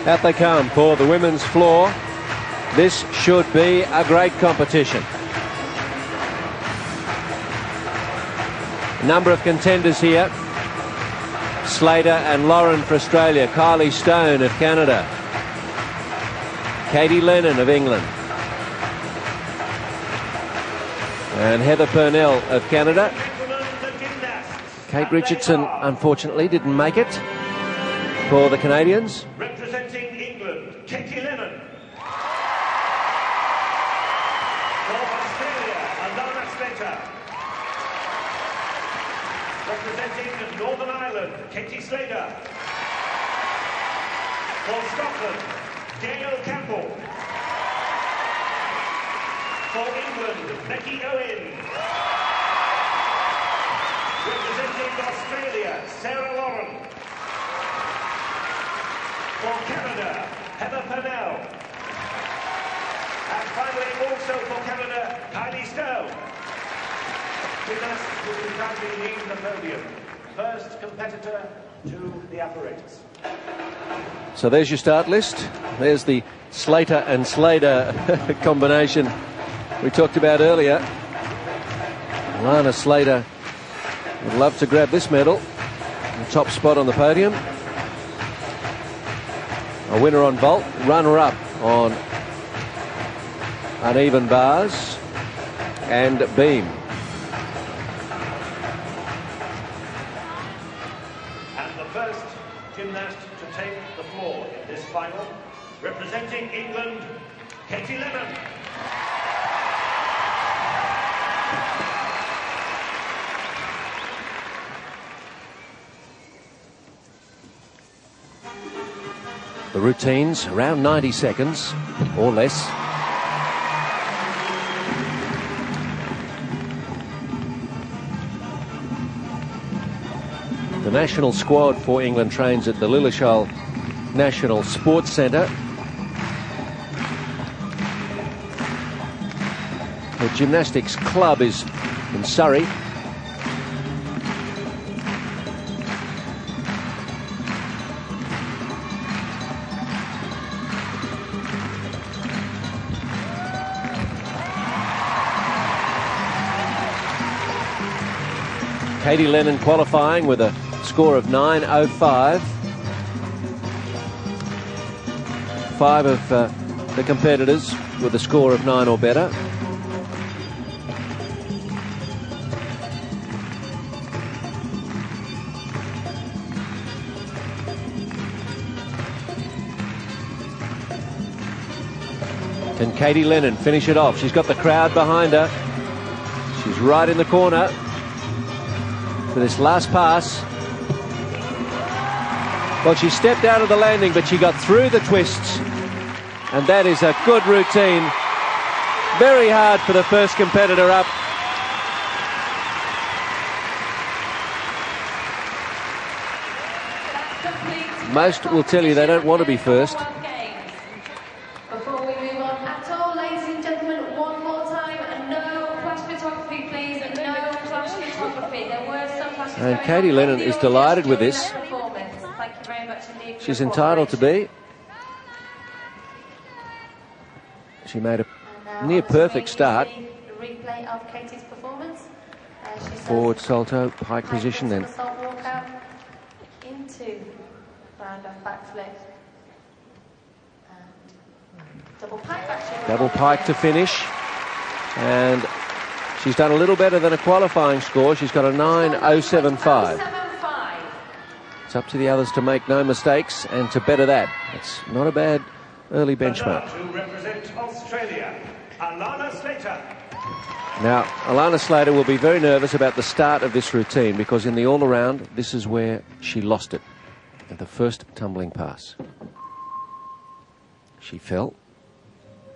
Out they come for the women's floor. This should be a great competition. A number of contenders here. Slater and Lauren for Australia. Kylie Stone of Canada. Katy Lennon of England. And Heather Purnell of Canada. Kate Richardson, unfortunately, didn't make it for the Canadians. Representing England, Katy Lennon. For Australia, Allana Slater. Representing Northern Ireland, Katy Slater. For Scotland, Gail Campbell. For England, Becky Owen. Representing Australia, Sarah Lauren. For Canada, Heather Purnell. And finally, also for Canada, Kylie Stone. Gymnastics will be proudly leading the podium. First competitor to the apparatus. So there's your start list. There's the Slater and Slater combination we talked about earlier. Allana Slater would love to grab this medal. The top spot on the podium. A winner on vault, runner-up on uneven bars and beam. And the first gymnast to take the floor in this final, representing England, Katy Lennon. The routines around 90 seconds or less. The national squad for England trains at the Lilleshall National Sports Centre. The gymnastics club is in Surrey. Katy Lennon qualifying with a score of 9.05. 5 of the competitors with a score of 9 or better. Can Katy Lennon finish it off? She's got the crowd behind her. She's right in the corner for this last pass. Well, she stepped out of the landing, but she got through the twists. And that is a good routine. Very hard for the first competitor up. Most will tell you they don't want to be first. Before we move on at all, ladies and gentlemen, one more time, and no flash photography, please, and no flash photography. There were some flashes. And Katy Lennon is delighted with this. Thank you very much indeed. She's entitled to be. She made a near perfect start. Replay of Katy's performance. Forward salto, pike position, then Walk out into round off backflip. Double pike actually. double pike to finish. And she's done a little better than a qualifying score. She's got a 9.075. It's up to the others to make no mistakes and to better that. It's not a bad early benchmark. To represent Australia, Allana Slater. Now, Allana Slater will be very nervous about the start of this routine because in the all-around, this is where she lost it at the first tumbling pass. She fell,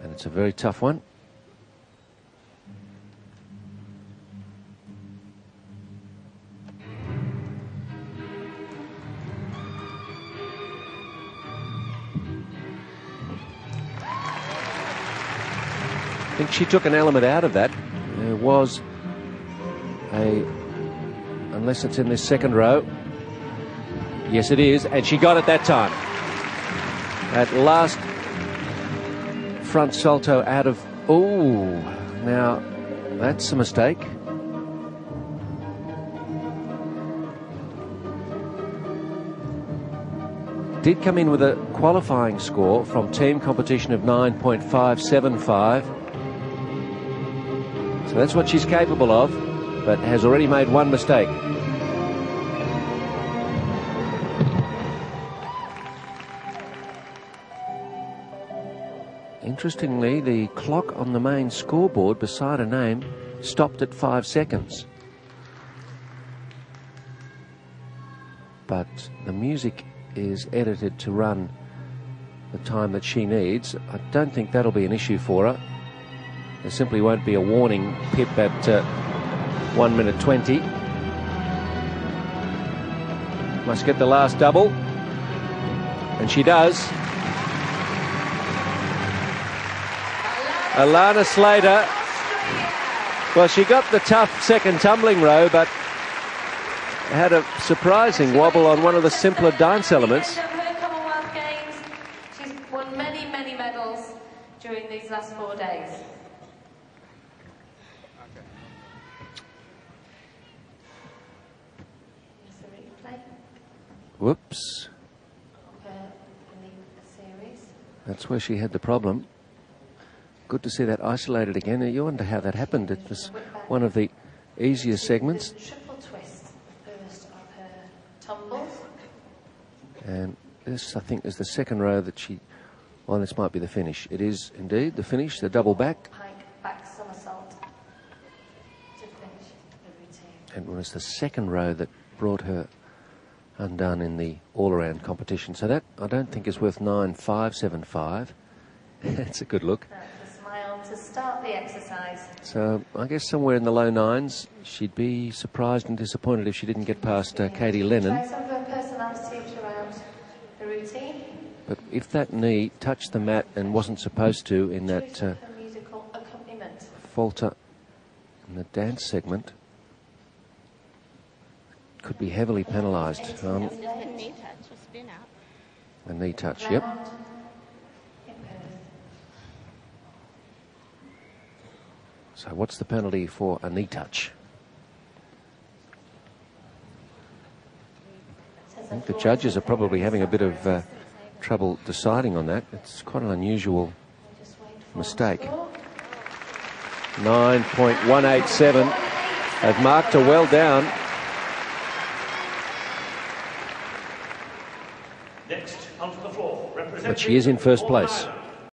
and it's a very tough one. I think she took an element out of that. There was a, unless it's in this second row. Yes, it is, and she got it that time. At last, front salto out of... Oh, now that's a mistake. Did come in with a qualifying score from team competition of 9.575. So that's what she's capable of, but has already made one mistake. Interestingly, the clock on the main scoreboard beside her name stopped at 5 seconds. But the music is edited to run the time that she needs. I don't think that'll be an issue for her. There simply won't be a warning pip at 1 minute 20. Must get the last double, and she does. Allana Slater, well, she got the tough second tumbling row, but had a surprising wobble on one of the simpler dance elements. Her Commonwealth Games, she's won many, many medals during these last 4 days. Whoops. That's where she had the problem. Good to see that isolated again. You wonder how that happened. It was one of the easier segments. And this, I think, is the second row that she... Well, this might be the finish. It is indeed the finish, the double back. Back somersault to finish the routine. And it was the second row that brought her undone in the all-around competition. So that, I don't think, is worth 9.575. That's a good look. That's a smile to start the exercise. So I guess somewhere in the low nines. She'd be surprised and disappointed if she didn't get past Katy Lennon. Try some of her personality around the routine. But if that knee touched the mat and wasn't supposed to in that musical accompaniment falter in the dance segment, could be heavily penalised. A knee touch or spin out. A knee touch, yep. So what's the penalty for a knee touch? I think the judges are probably having a bit of trouble deciding on that. It's quite an unusual mistake. 9.187. They've marked her well down. Next onto the floor, But she is in first place.